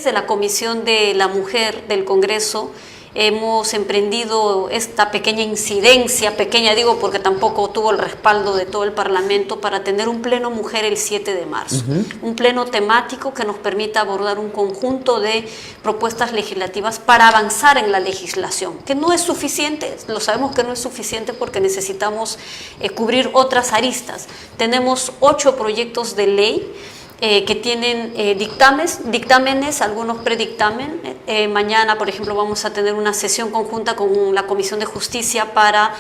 desde la Comisión de la Mujer del Congreso hemos emprendido esta pequeña incidencia, pequeña digo porque tampoco tuvo el respaldo de todo el Parlamento, para tener un pleno mujer el 7 de marzo. Un pleno temático que nos permita abordar un conjunto de propuestas legislativas para avanzar en la legislación, que no es suficiente, lo sabemos que no es suficiente porque necesitamos cubrir otras aristas. Tenemos 8 proyectos de ley que tienen dictámenes, algunos predictamen. Mañana, por ejemplo, vamos a tener una sesión conjunta con la Comisión de Justicia para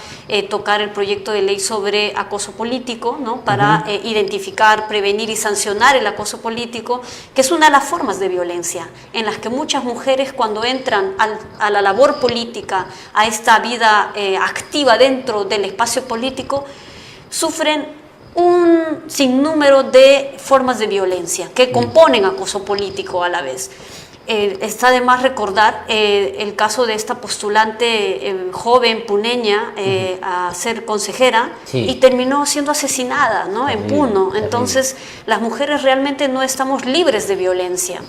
tocar el proyecto de ley sobre acoso político, ¿no? Para identificar, prevenir y sancionar el acoso político, que es una de las formas de violencia en las que muchas mujeres, cuando entran a la labor política, a esta vida activa dentro del espacio político, sufren un sinnúmero de formas de violencia que componen acoso político a la vez. Está de más recordar el caso de esta postulante joven puneña a ser consejera, y terminó siendo asesinada, ¿no? En Puno. Entonces, las mujeres realmente no estamos libres de violencia.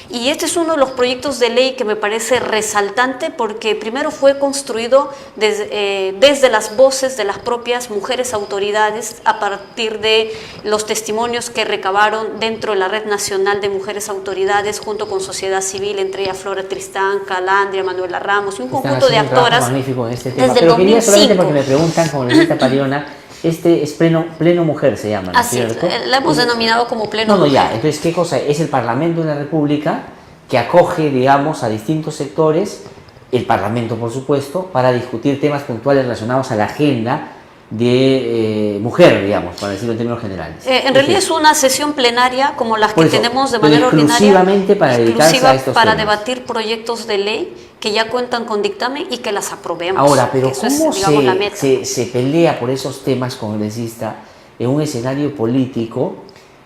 Y este es uno de los proyectos de ley que me parece resaltante porque primero fue construido desde las voces de las propias mujeres autoridades a partir de los testimonios que recabaron dentro de la Red Nacional de Mujeres Autoridades junto con sociedad civil, entre ellas Flora Tristán, Calandria, Manuela Ramos y un conjunto de actoras magnífico en este tema. desde el 2005. Quería solamente porque me preguntan, como necesita Pariona, este es pleno mujer, se llama, ¿no es cierto? La hemos denominado como pleno mujer. Ya, entonces, ¿qué cosa? Es el Parlamento de la República que acoge, digamos, a distintos sectores, el Parlamento, por supuesto, para discutir temas puntuales relacionados a la agenda de mujer, digamos, para decirlo en términos generales. En realidad es una sesión plenaria como las que tenemos de manera ordinaria, exclusivamente para dedicarse a estos para temas, debatir proyectos de ley que ya cuentan con dictamen y que las aprobemos. Ahora, pero eso ¿cómo es, digamos, la meta. se pelea por esos temas, congresista, en un escenario político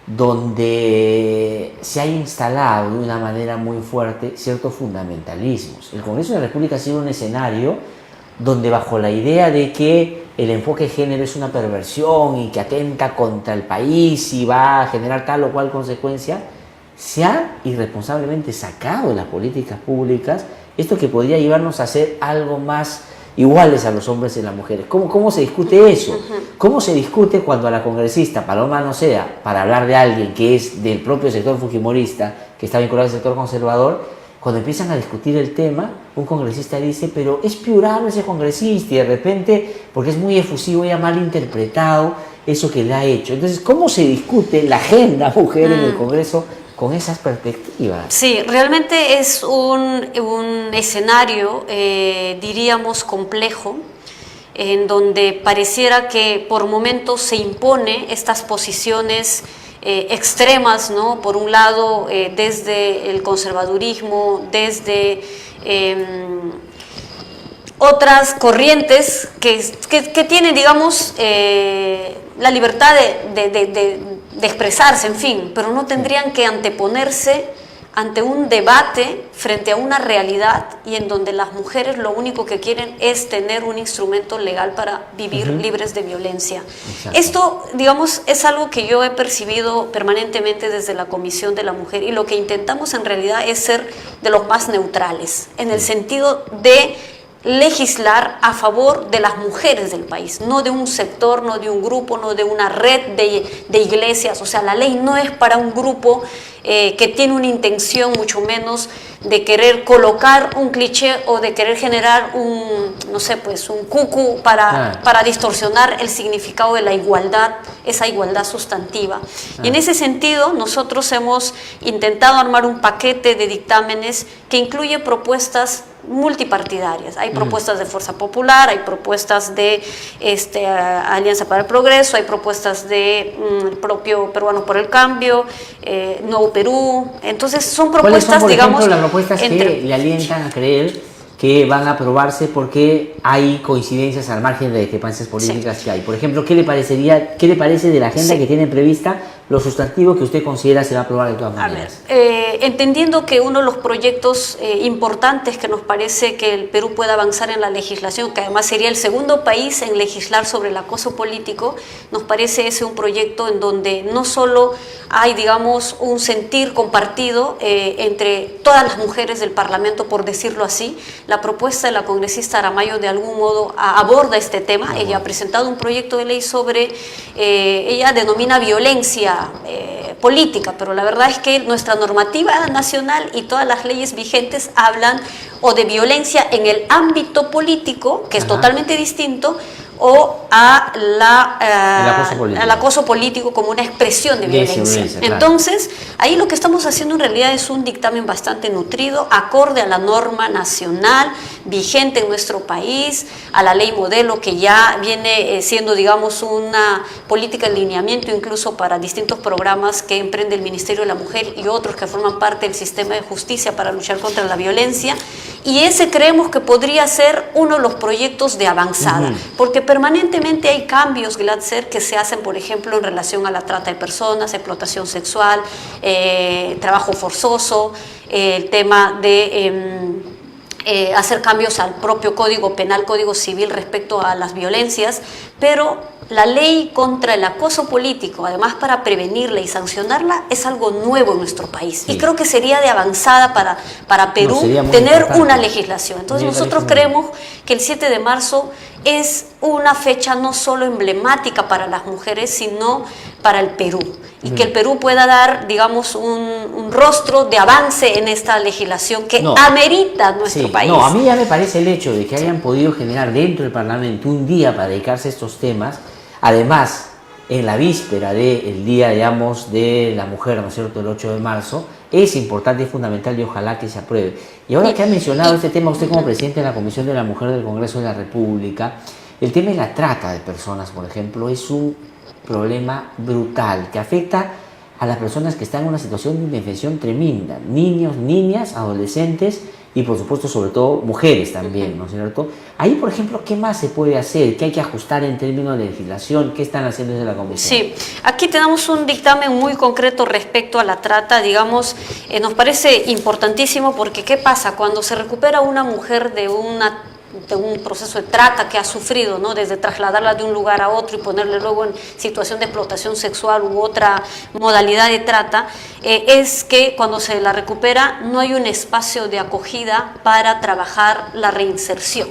donde se ha instalado de una manera muy fuerte ciertos fundamentalismos? El Congreso de la República ha sido un escenario donde, bajo la idea de que el enfoque de género es una perversión y que atenta contra el país y va a generar tal o cual consecuencia, se ha irresponsablemente sacado de las políticas públicas esto que podría llevarnos a ser algo más iguales a los hombres y las mujeres. ¿Cómo se discute eso? ¿Cómo se discute cuando a la congresista Paloma Noceda, para hablar de alguien que es del propio sector fujimorista, que está vinculado al sector conservador, cuando empiezan a discutir el tema, un congresista dice, pero es piurano ese congresista, y de repente, porque es muy efusivo, ya mal interpretado eso que le ha hecho? Entonces, ¿cómo se discute la agenda mujer en el Congreso con esas perspectivas? Sí, realmente es un escenario, diríamos, complejo, en donde pareciera que por momentos se impone estas posiciones extremas, ¿no? Por un lado, desde el conservadurismo, desde otras corrientes que tienen, digamos, la libertad de expresarse, en fin, pero no tendrían que anteponerse ante un debate frente a una realidad y en donde las mujeres lo único que quieren es tener un instrumento legal para vivir libres de violencia. Exacto. Esto, digamos, es algo que yo he percibido permanentemente desde la Comisión de la Mujer, y lo que intentamos en realidad es ser de los más neutrales, en el sentido de legislar a favor de las mujeres del país, no de un sector, no de un grupo, no de una red de iglesias. O sea, la ley no es para un grupo que tiene una intención mucho menos de querer colocar un cliché o de querer generar un, no sé, pues un cucu para distorsionar el significado de la igualdad, esa igualdad sustantiva. Y en ese sentido, nosotros hemos intentado armar un paquete de dictámenes que incluye propuestas multipartidarias. Hay propuestas de Fuerza Popular, hay propuestas de Alianza para el Progreso, hay propuestas de propio Peruanos por el Cambio, Nuevo Perú. Entonces son propuestas, ¿cuáles son, por digamos, ejemplo, las propuestas que le alientan a creer que van a aprobarse porque hay coincidencias al margen de discrepancias políticas que hay? Por ejemplo, ¿qué le parece de la agenda que tienen prevista lo sustantivo que usted considera se va a aprobar de todas maneras. Entendiendo que uno de los proyectos importantes que nos parece que el Perú pueda avanzar en la legislación, que además sería el segundo país en legislar sobre el acoso político, nos parece ese un proyecto en donde no solo hay, digamos, un sentir compartido entre todas las mujeres del Parlamento, por decirlo así. La propuesta de la congresista Aramayo de algún modo aborda este tema. Ella ha presentado un proyecto de ley sobre, ella denomina violencia política, pero la verdad es que nuestra normativa nacional y todas las leyes vigentes hablan o de violencia en el ámbito político, que es totalmente distinto, o al acoso político como una expresión de violencia. Claro. Entonces, ahí lo que estamos haciendo en realidad es un dictamen bastante nutrido, acorde a la norma nacional vigente en nuestro país, a la ley modelo que ya viene siendo, digamos, una política de lineamiento incluso para distintos programas que emprende el Ministerio de la Mujer y otros que forman parte del sistema de justicia para luchar contra la violencia. Y ese creemos que podría ser uno de los proyectos de avanzada, porque permanentemente hay cambios, Gladser, que se hacen, por ejemplo, en relación a la trata de personas, explotación sexual, trabajo forzoso, el tema de hacer cambios al propio Código Penal, Código Civil respecto a las violencias, pero la ley contra el acoso político, además para prevenirla y sancionarla, es algo nuevo en nuestro país. Sí. Y creo que sería de avanzada para Perú tener una legislación. Entonces nosotros creemos que el 7 de marzo es una fecha no solo emblemática para las mujeres, sino para el Perú. Y que el Perú pueda dar, digamos, un rostro de avance en esta legislación que amerita nuestro país. No, a mí ya me parece el hecho de que hayan podido generar dentro del Parlamento un día para dedicarse a estos temas. Además, en la víspera del día, digamos, de la mujer, ¿no es cierto?, el 8 de marzo, es importante y fundamental y ojalá que se apruebe. Y ahora que ha mencionado este tema, usted como presidente de la Comisión de la Mujer del Congreso de la República, el tema de la trata de personas, por ejemplo, es un problema brutal que afecta a las personas que están en una situación de indefensión tremenda, niños, niñas, adolescentes y por supuesto sobre todo mujeres también, ¿no es cierto? Ahí, por ejemplo, ¿qué más se puede hacer? ¿Qué hay que ajustar en términos de legislación? ¿Qué están haciendo desde la Comisión? Sí, aquí tenemos un dictamen muy concreto respecto a la trata, digamos, nos parece importantísimo porque ¿qué pasa? Cuando se recupera una mujer de un proceso de trata que ha sufrido, ¿no? Desde trasladarla de un lugar a otro y ponerle luego en situación de explotación sexual u otra modalidad de trata, es que cuando se la recupera no hay un espacio de acogida para trabajar la reinserción,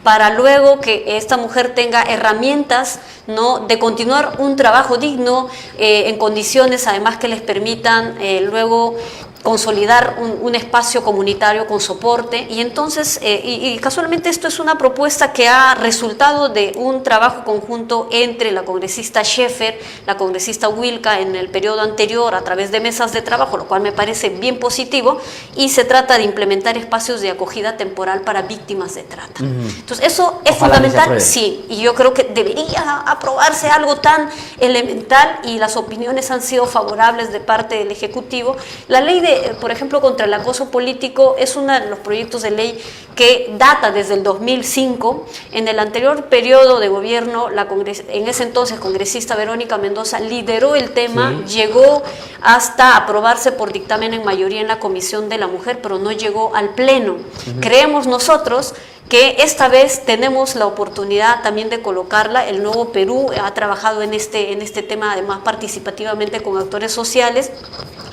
para luego que esta mujer tenga herramientas, ¿no?, de continuar un trabajo digno en condiciones además que les permitan luego consolidar un espacio comunitario con soporte. Y entonces, y casualmente esto es una propuesta que ha resultado de un trabajo conjunto entre la congresista Schaeffer, la congresista Wilka en el periodo anterior a través de mesas de trabajo, lo cual me parece bien positivo, y se trata de implementar espacios de acogida temporal para víctimas de trata. Entonces eso es fundamental, sí, y yo creo que debería aprobarse algo tan elemental y las opiniones han sido favorables de parte del Ejecutivo. La ley por ejemplo, contra el acoso político es uno de los proyectos de ley que data desde el 2005. En el anterior periodo de gobierno, en ese entonces congresista Verónica Mendoza lideró el tema, llegó hasta aprobarse por dictamen en mayoría en la Comisión de la Mujer, pero no llegó al Pleno. Creemos nosotros que esta vez tenemos la oportunidad también de colocarla. El Nuevo Perú ha trabajado en este tema además participativamente con actores sociales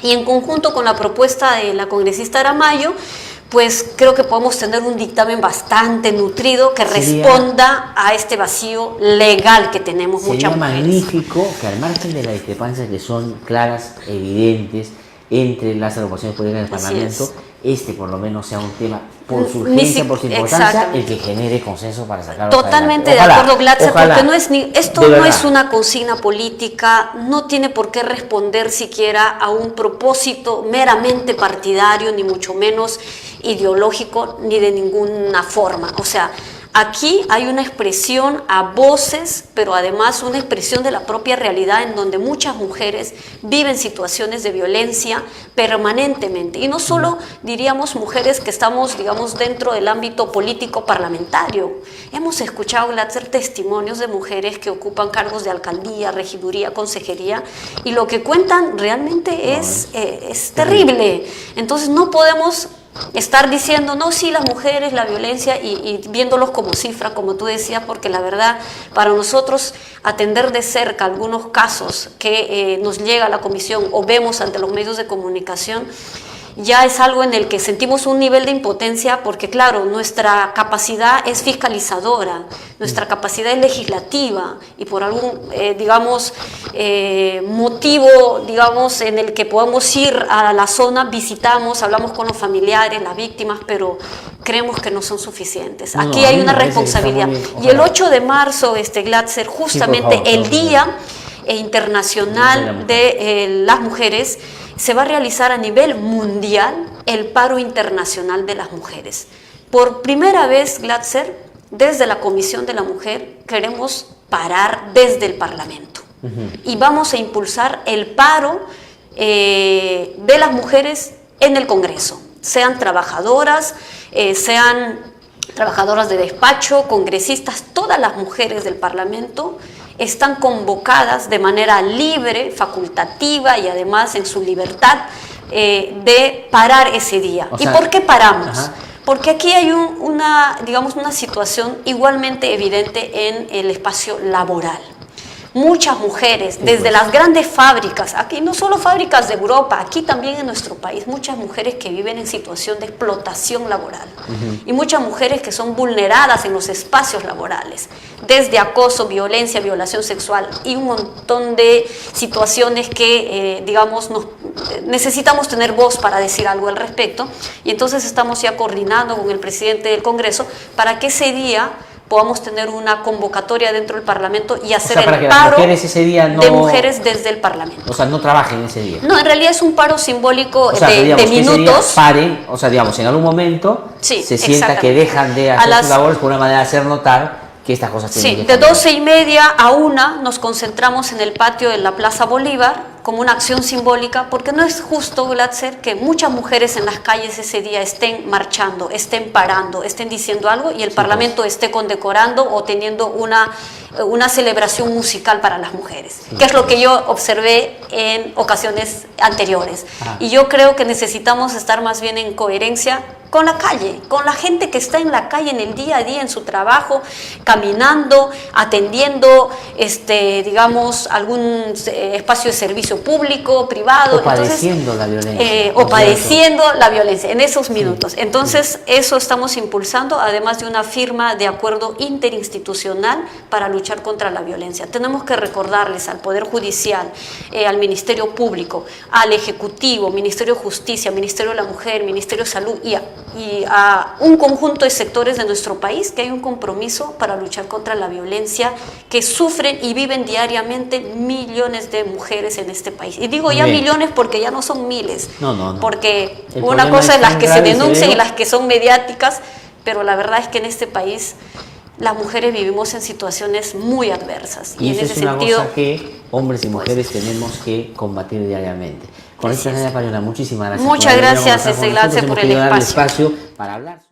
y en conjunto con la propuesta de la congresista Aramayo, pues creo que podemos tener un dictamen bastante nutrido que responda a este vacío legal que tenemos muchas mujeres. Sería magnífico que al margen de las discrepancias que son claras, evidentes, entre las agrupaciones políticas del Parlamento, este por lo menos sea un tema por su urgencia, por su importancia, el que genere consenso para sacarlo totalmente adelante. De acuerdo, Gladser, porque esto no es una consigna política, no tiene por qué responder siquiera a un propósito meramente partidario, ni mucho menos ideológico, ni de ninguna forma. O sea, Aquí hay una expresión a voces, pero además una expresión de la propia realidad en donde muchas mujeres viven situaciones de violencia permanentemente. Y no solo, diríamos, mujeres que estamos, digamos, dentro del ámbito político parlamentario. Hemos escuchado, Glatzer, testimonios de mujeres que ocupan cargos de alcaldía, regiduría, consejería, y lo que cuentan realmente es terrible. Entonces no podemos estar diciendo, no, sí, las mujeres, la violencia, y viéndolos como cifra, como tú decías, porque la verdad, para nosotros atender de cerca algunos casos que nos llega a la comisión o vemos ante los medios de comunicación, ya es algo en el que sentimos un nivel de impotencia porque, claro, nuestra capacidad es fiscalizadora, nuestra capacidad es legislativa y por algún, digamos, motivo, digamos, en el que podemos ir a la zona, visitamos, hablamos con los familiares, las víctimas, pero creemos que no son suficientes. Aquí hay una responsabilidad. Y el 8 de marzo, Glatzer, justamente sí, el Día Internacional de las Mujeres, se va a realizar a nivel mundial el paro internacional de las mujeres. Por primera vez, Glatzer, desde la Comisión de la Mujer, queremos parar desde el Parlamento. Y vamos a impulsar el paro de las mujeres en el Congreso, sean trabajadoras, sean trabajadoras de despacho, congresistas, todas las mujeres del Parlamento están convocadas de manera libre, facultativa y además en su libertad de parar ese día. ¿Y por qué paramos? Porque aquí hay una situación igualmente evidente en el espacio laboral. Muchas mujeres, desde las grandes fábricas, aquí no solo fábricas de Europa, aquí también en nuestro país, muchas mujeres que viven en situación de explotación laboral y muchas mujeres que son vulneradas en los espacios laborales, desde acoso, violencia, violación sexual y un montón de situaciones que, necesitamos tener voz para decir algo al respecto. Y entonces estamos ya coordinando con el presidente del Congreso para que ese día podamos tener una convocatoria dentro del Parlamento y hacer el paro de mujeres desde el Parlamento. O sea, no trabajen ese día. No, en realidad es un paro simbólico de minutos. Paren, o sea, digamos, en algún momento se sienta que dejan de hacer sus labores por una manera de hacer notar que estas cosas tienen que cambiar. De 12:30 a 1 nos concentramos en el patio de la Plaza Bolívar como una acción simbólica, porque no es justo, Glatzer, que muchas mujeres en las calles ese día estén marchando, estén parando, estén diciendo algo y el Parlamento esté condecorando o teniendo una celebración musical para las mujeres, que es lo que yo observé en ocasiones anteriores. Y yo creo que necesitamos estar más bien en coherencia con la calle, con la gente que está en la calle en el día a día, en su trabajo, caminando, atendiendo, algún espacio de servicio público, privado. O padeciendo la violencia. O padeciendo la violencia en esos minutos. Entonces, eso estamos impulsando, además de una firma de acuerdo interinstitucional para luchar contra la violencia. Tenemos que recordarles al Poder Judicial, al Ministerio Público, al Ejecutivo, Ministerio de Justicia, Ministerio de la Mujer, Ministerio de Salud y a un conjunto de sectores de nuestro país que hay un compromiso para luchar contra la violencia que sufren y viven diariamente millones de mujeres en este país. Y digo ya millones porque ya no son miles. No. Porque una cosa es las que se denuncian y las que son mediáticas, pero la verdad es que en este país las mujeres vivimos en situaciones muy adversas. Y en ese sentido, cosa que hombres y mujeres tenemos que combatir diariamente. Con esta Fabiola, muchísimas gracias. Muchas gracias, Glatzer, por el espacio para hablar.